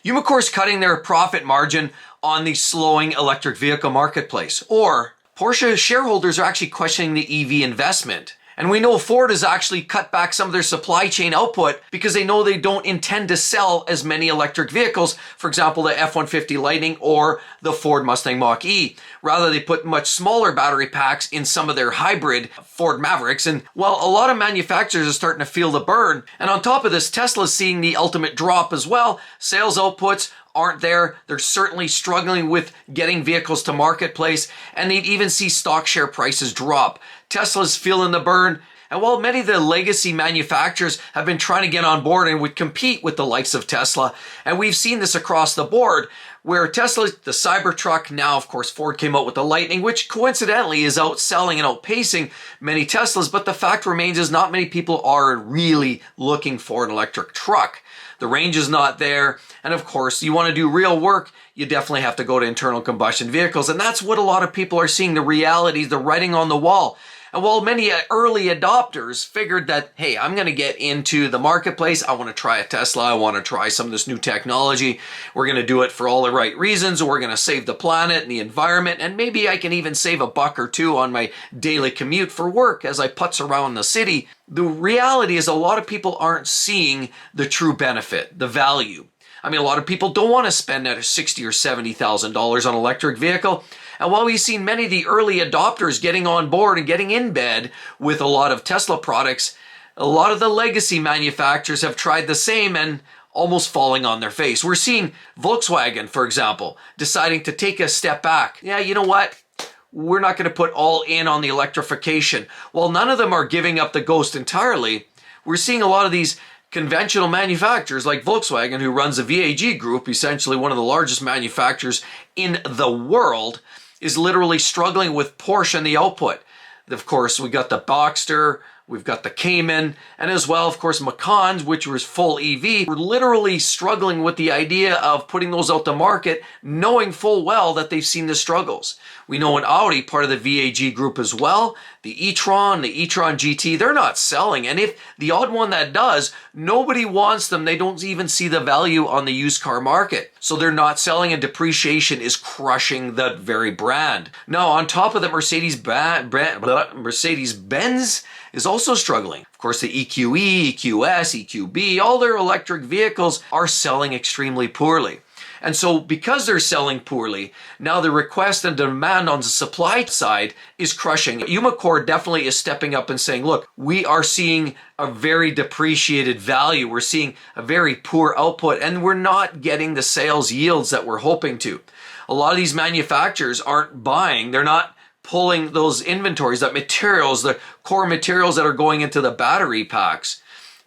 Umicore's cutting their profit margin on the slowing electric vehicle marketplace. Or Porsche shareholders are actually questioning the EV investment. And we know Ford has actually cut back some of their supply chain output because they know they don't intend to sell as many electric vehicles, for example, the F-150 Lightning or the Ford Mustang Mach-E. Rather, they put much smaller battery packs in some of their hybrid Ford Mavericks. And while a lot of manufacturers are starting to feel the burn, and on top of this, Tesla's seeing the ultimate drop as well. Sales outputs aren't there. They're certainly struggling with getting vehicles to marketplace, and they'd even see stock share prices drop. Tesla's feeling the burn. And while many of the legacy manufacturers have been trying to get on board and would compete with the likes of Tesla, and we've seen this across the board, where Tesla, the Cybertruck, now of course Ford came out with the Lightning, which coincidentally is outselling and outpacing many Teslas, but the fact remains is not many people are really looking for an electric truck. The range is not there, and of course, you want to do real work, you definitely have to go to internal combustion vehicles, and that's what a lot of people are seeing, the reality, the writing on the wall. And while many early adopters figured that, hey, I'm going to get into the marketplace, I want to try a Tesla, I want to try some of this new technology, we're going to do it for all the right reasons, we're going to save the planet and the environment, and maybe I can even save $1 or $2 on my daily commute for work as I putz around the city. The reality is a lot of people aren't seeing the true benefit, the value. I mean, a lot of people don't want to spend that $60,000 or $70,000 on an electric vehicle. And while we've seen many of the early adopters getting on board and getting in bed with a lot of Tesla products, a lot of the legacy manufacturers have tried the same and almost falling on their face. We're seeing Volkswagen, for example, deciding to take a step back. Yeah, you know what? We're not going to put all in on the electrification. While none of them are giving up the ghost entirely, we're seeing a lot of these conventional manufacturers like Volkswagen, who runs the VAG group, essentially one of the largest manufacturers in the world, is literally struggling with Porsche and the output. Of course, we got the Boxster, we've got the Cayman, and as well, of course, Macans, which was full EV. We're literally struggling with the idea of putting those out to market, knowing full well that they've seen the struggles. We know in Audi, part of the VAG group as well, the e-tron, the e-tron GT, they're not selling. And if the odd one that does, nobody wants them. They don't even see the value on the used car market. So they're not selling, and depreciation is crushing that very brand. Now, on top of that, Mercedes-Benz is also struggling. Of course, the EQE, EQS, EQB, all their electric vehicles are selling extremely poorly. And so because they're selling poorly, now the request and demand on the supply side is crushing. Umicore definitely is stepping up and saying, look, we are seeing a very depreciated value. We're seeing a very poor output, and we're not getting the sales yields that we're hoping to. A lot of these manufacturers aren't buying. They're not pulling those inventories, that materials, the core materials that are going into the battery packs.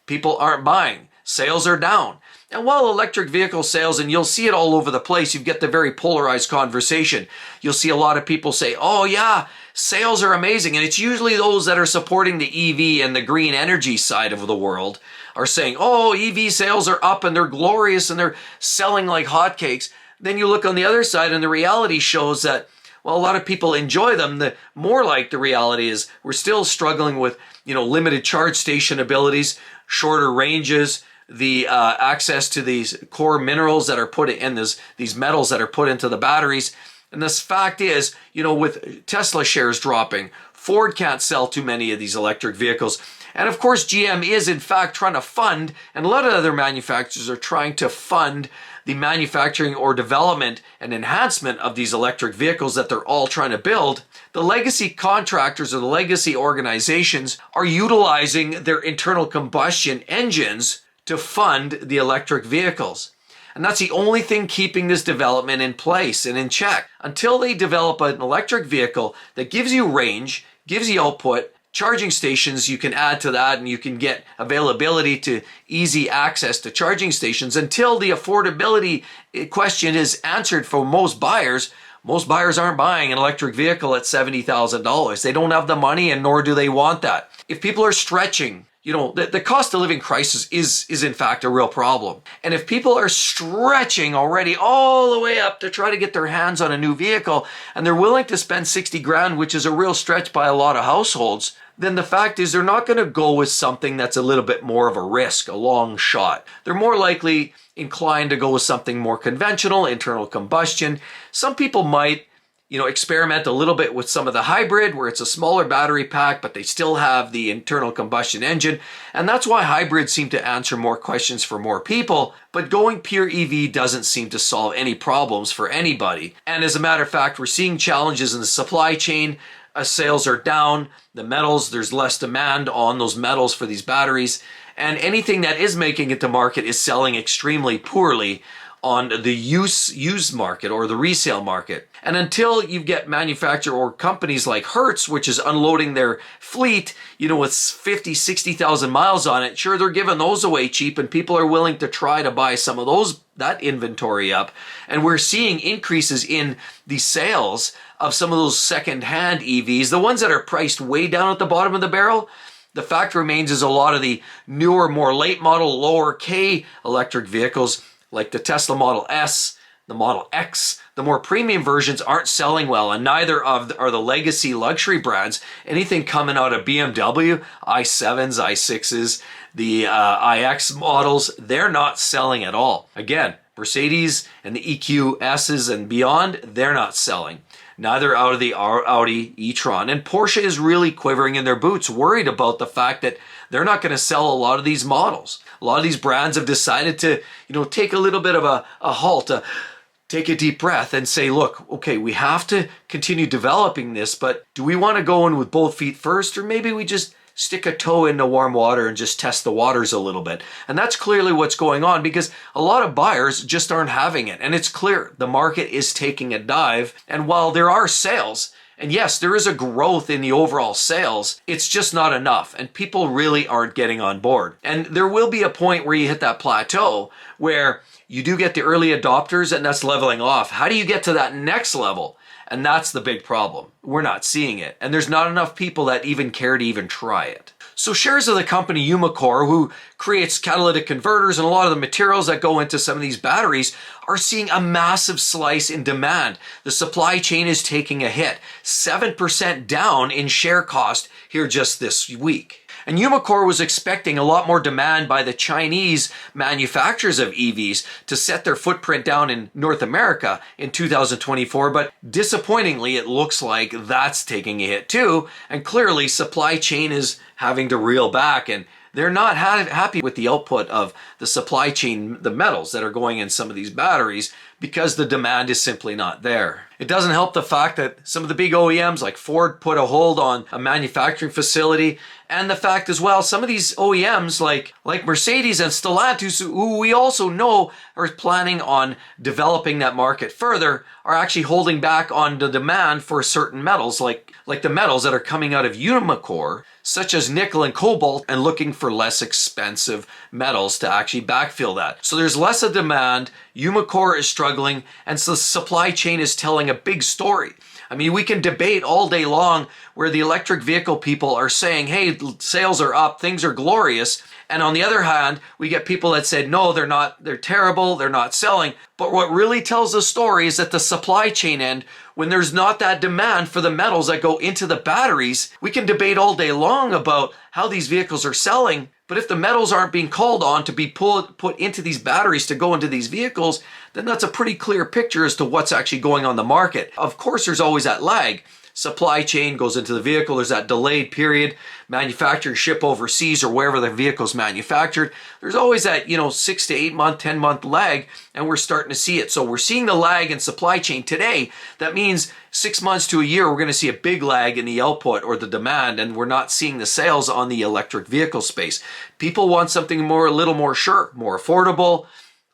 People aren't buying. Sales are down. And while electric vehicle sales, and you'll see it all over the place, you get the very polarized conversation. You'll see a lot of people say, oh yeah, sales are amazing. And it's usually those that are supporting the EV and the green energy side of the world are saying, oh, EV sales are up and they're glorious and they're selling like hotcakes. Then you look on the other side and the reality shows that, well, a lot of people enjoy them. The more like the reality is we're still struggling with, limited charge station abilities, shorter ranges, the access to these core minerals that are put in these metals that are put into the batteries. And this fact is, with Tesla shares dropping, Ford can't sell too many of these electric vehicles. And of course, GM is in fact trying to fund, and a lot of other manufacturers are trying to fund the manufacturing or development and enhancement of these electric vehicles that they're all trying to build. The legacy contractors or the legacy organizations are utilizing their internal combustion engines to fund the electric vehicles. And that's the only thing keeping this development in place and in check. Until they develop an electric vehicle that gives you range, gives you output, charging stations you can add to that, and you can get availability to easy access to charging stations. Until the affordability question is answered for most buyers aren't buying an electric vehicle at $70,000. They don't have the money, and nor do they want that. If people are stretching The cost of living crisis is in fact a real problem. And if people are stretching already all the way up to try to get their hands on a new vehicle and they're willing to spend 60 grand, which is a real stretch by a lot of households, then the fact is they're not going to go with something that's a little bit more of a risk, a long shot. They're more likely inclined to go with something more conventional, internal combustion. Some people might experiment a little bit with some of the hybrid where it's a smaller battery pack, but they still have the internal combustion engine. And that's why hybrids seem to answer more questions for more people. But going pure EV doesn't seem to solve any problems for anybody. And as a matter of fact, we're seeing challenges in the supply chain. Sales are down. The metals, there's less demand on those metals for these batteries. And anything that is making it to market is selling extremely poorly on the used market or the resale market. And until you get manufacturer or companies like Hertz, which is unloading their fleet, with 50, 60,000 miles on it, sure, they're giving those away cheap and people are willing to try to buy some of that inventory up. And we're seeing increases in the sales of some of those second-hand EVs, the ones that are priced way down at the bottom of the barrel. The fact remains is a lot of the newer, more late model, lower K electric vehicles like the Tesla Model S, the Model X, the more premium versions aren't selling well, and neither are the legacy luxury brands. Anything coming out of BMW, i7s, i6s, the iX models, they're not selling at all. Again, Mercedes and the EQSs and beyond, they're not selling. Neither out of the Audi e-tron. And Porsche is really quivering in their boots, worried about the fact that they're not going to sell a lot of these models. A lot of these brands have decided to, take a little bit of a halt, take a deep breath and say, look, okay, we have to continue developing this, but do we want to go in with both feet first, or maybe we just stick a toe into warm water and just test the waters a little bit? And that's clearly what's going on, because a lot of buyers just aren't having it. And it's clear the market is taking a dive. And while there are sales, and yes, there is a growth in the overall sales, it's just not enough. And people really aren't getting on board. And there will be a point where you hit that plateau where you do get the early adopters and that's leveling off. How do you get to that next level? And that's the big problem. We're not seeing it. And there's not enough people that even care to even try it. So shares of the company Umicore, who creates catalytic converters and a lot of the materials that go into some of these batteries, are seeing a massive slice in demand. The supply chain is taking a hit, 7% down in share cost here just this week. And Umicore was expecting a lot more demand by the Chinese manufacturers of EVs to set their footprint down in North America in 2024, but disappointingly, it looks like that's taking a hit too, and clearly supply chain is having to reel back, and they're not happy with the output of the supply chain, the metals that are going in some of these batteries, because the demand is simply not there. It doesn't help the fact that some of the big OEMs like Ford put a hold on a manufacturing facility, and the fact as well, some of these OEMs like Mercedes and Stellantis, who we also know are planning on developing that market further, are actually holding back on the demand for certain metals like the metals that are coming out of Umicore, such as nickel and cobalt, and looking for less expensive metals to actually backfill that. So there's less of demand, Umicore is struggling, and so the supply chain is telling a big story. I mean, we can debate all day long where the electric vehicle people are saying, hey, sales are up, things are glorious. And on the other hand, we get people that said, no, they're not, they're terrible, they're not selling. But what really tells the story is that the supply chain end, when there's not that demand for the metals that go into the batteries, we can debate all day long about how these vehicles are selling. But if the metals aren't being called on to be put into these batteries to go into these vehicles, then that's a pretty clear picture as to what's actually going on the market. Of course, there's always that lag. Supply chain goes into the vehicle, there's that delayed period, manufacturing ship overseas or wherever the vehicle's manufactured. There's always that, 6 to 8 month, 10 month lag, and we're starting to see it. So we're seeing the lag in supply chain today. That means 6 months to a year, we're going to see a big lag in the output or the demand, and we're not seeing the sales on the electric vehicle space. People want something a little more sure, more affordable,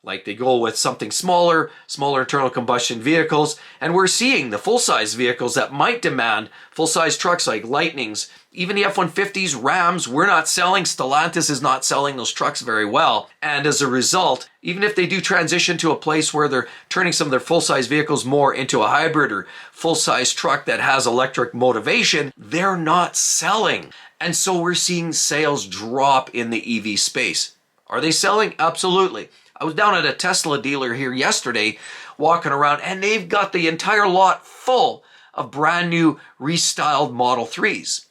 Like they go with something smaller internal combustion vehicles, and we're seeing the full-size vehicles that might demand full-size trucks like Lightnings, even the F-150s, Rams, we're not selling. Stellantis is not selling those trucks very well. And as a result, even if they do transition to a place where they're turning some of their full-size vehicles more into a hybrid or full-size truck that has electric motivation, they're not selling. And so we're seeing sales drop in the EV space. Are they selling? Absolutely. I was down at a Tesla dealer here yesterday walking around, and they've got the entire lot full of brand new restyled Model 3s.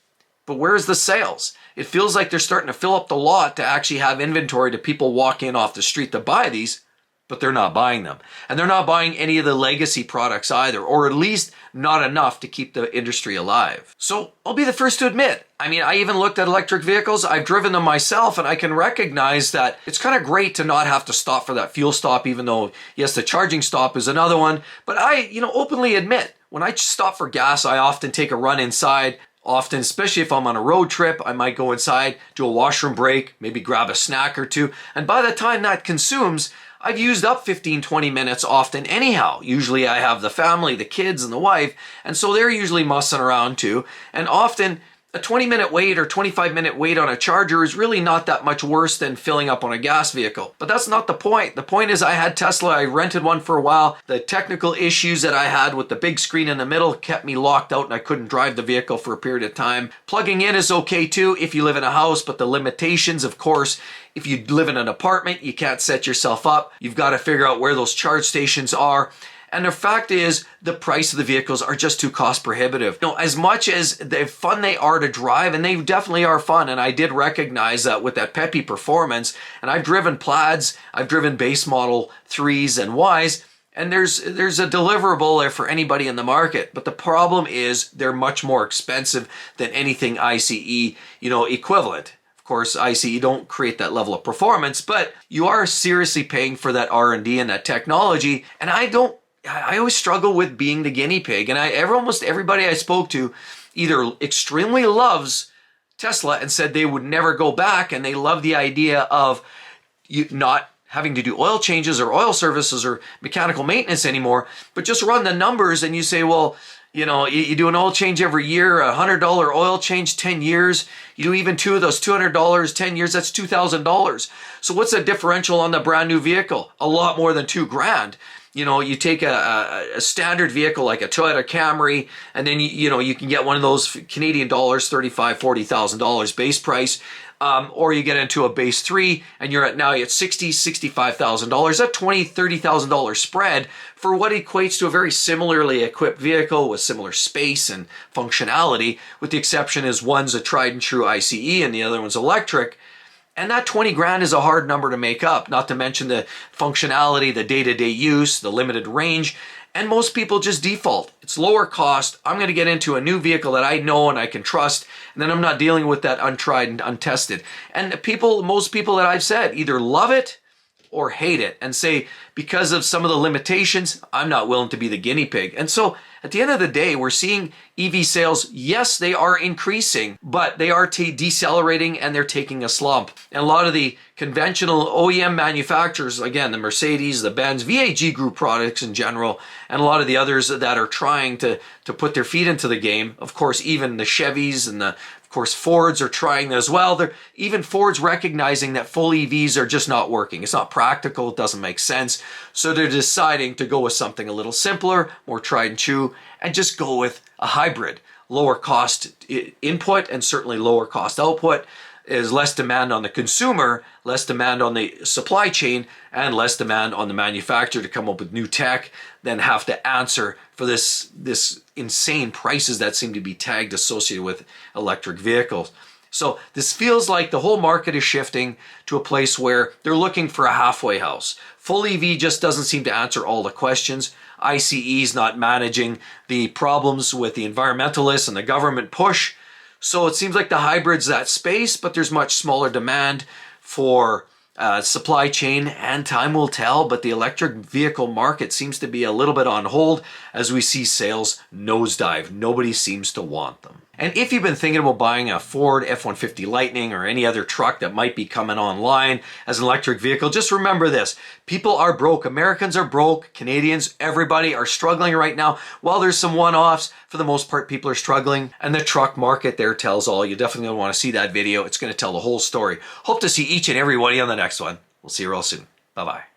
But where's the sales? It feels like they're starting to fill up the lot to actually have inventory to people walk in off the street to buy these, but they're not buying them. And they're not buying any of the legacy products either, or at least not enough to keep the industry alive. So I'll be the first to admit, I even looked at electric vehicles. I've driven them myself, and I can recognize that it's kind of great to not have to stop for that fuel stop, even though, yes, the charging stop is another one. But I, openly admit, when I stop for gas, I often take a run inside. Often, especially if I'm on a road trip, I might go inside, do a washroom break, maybe grab a snack or two. And by the time that consumes, I've used up 15, 20 minutes often anyhow. Usually I have the family, the kids, and the wife, and so they're usually mussing around too. And often a 20-minute wait or 25-minute wait on a charger is really not that much worse than filling up on a gas vehicle. But that's not the point. The point is I had Tesla, I rented one for a while. The technical issues that I had with the big screen in the middle kept me locked out and I couldn't drive the vehicle for a period of time. Plugging in is okay too if you live in a house, but the limitations, of course, if you live in an apartment, you can't set yourself up. You've got to figure out where those charge stations are. And the fact is, the price of the vehicles are just too cost prohibitive. As much as the fun they are to drive, and they definitely are fun, and I did recognize that with that peppy performance, and I've driven Plaids, I've driven base model 3s and Ys, and there's a deliverable there for anybody in the market. But the problem is they're much more expensive than anything ICE, equivalent. Of course, ICE don't create that level of performance, but you are seriously paying for that R&D and that technology, and I always struggle with being the guinea pig, and almost everybody I spoke to either extremely loves Tesla and said they would never go back, and they love the idea of you not having to do oil changes or oil services or mechanical maintenance anymore, but just run the numbers and you say, well, you do an oil change every year, $100 oil change, 10 years. You do even two of those, $200, 10 years, that's $2,000. So what's the differential on the brand new vehicle? A lot more than $2,000. You take a standard vehicle like a Toyota Camry, and then you can get one of those Canadian dollars, $35,000, $40,000 base price, or you get into a base 3, and you're at $60,000, $65,000. That $20,000, $30,000 spread for what equates to a very similarly equipped vehicle with similar space and functionality, with the exception is one's a tried and true ICE and the other one's electric. And that 20 grand is a hard number to make up, not to mention the functionality, the day-to-day use, the limited range. And most people just default. It's lower cost. I'm going to get into a new vehicle that I know and I can trust. And then I'm not dealing with that untried and untested. And most people that I've said either love it or hate it and say, because of some of the limitations, I'm not willing to be the guinea pig. And so at the end of the day, we're seeing EV sales, yes, they are increasing, but they are decelerating and they're taking a slump. And a lot of the conventional OEM manufacturers, again, the Mercedes, the Benz, VAG Group products in general, and a lot of the others that are trying to put their feet into the game, of course, even the Chevys and of course, Fords are trying as well. Even Ford's recognizing that full EVs are just not working. It's not practical. It doesn't make sense. So they're deciding to go with something a little simpler, more tried and true, and just go with a hybrid. Lower cost input and certainly lower cost output. Is less demand on the consumer, less demand on the supply chain, and less demand on the manufacturer to come up with new tech, than have to answer for this insane prices that seem to be tagged associated with electric vehicles. So this feels like the whole market is shifting to a place where they're looking for a halfway house. Full EV just doesn't seem to answer all the questions. ICE is not managing the problems with the environmentalists and the government push. So it seems like the hybrid's that space, but there's much smaller demand for supply chain, and time will tell, but the electric vehicle market seems to be a little bit on hold as we see sales nosedive. Nobody seems to want them. And if you've been thinking about buying a Ford F-150 Lightning or any other truck that might be coming online as an electric vehicle, just remember this. People are broke. Americans are broke. Canadians, everybody are struggling right now. While there's some one-offs, for the most part, people are struggling. And the truck market there tells all. You definitely want to see that video. It's going to tell the whole story. Hope to see each and every one of you on the next one. We'll see you real soon. Bye-bye.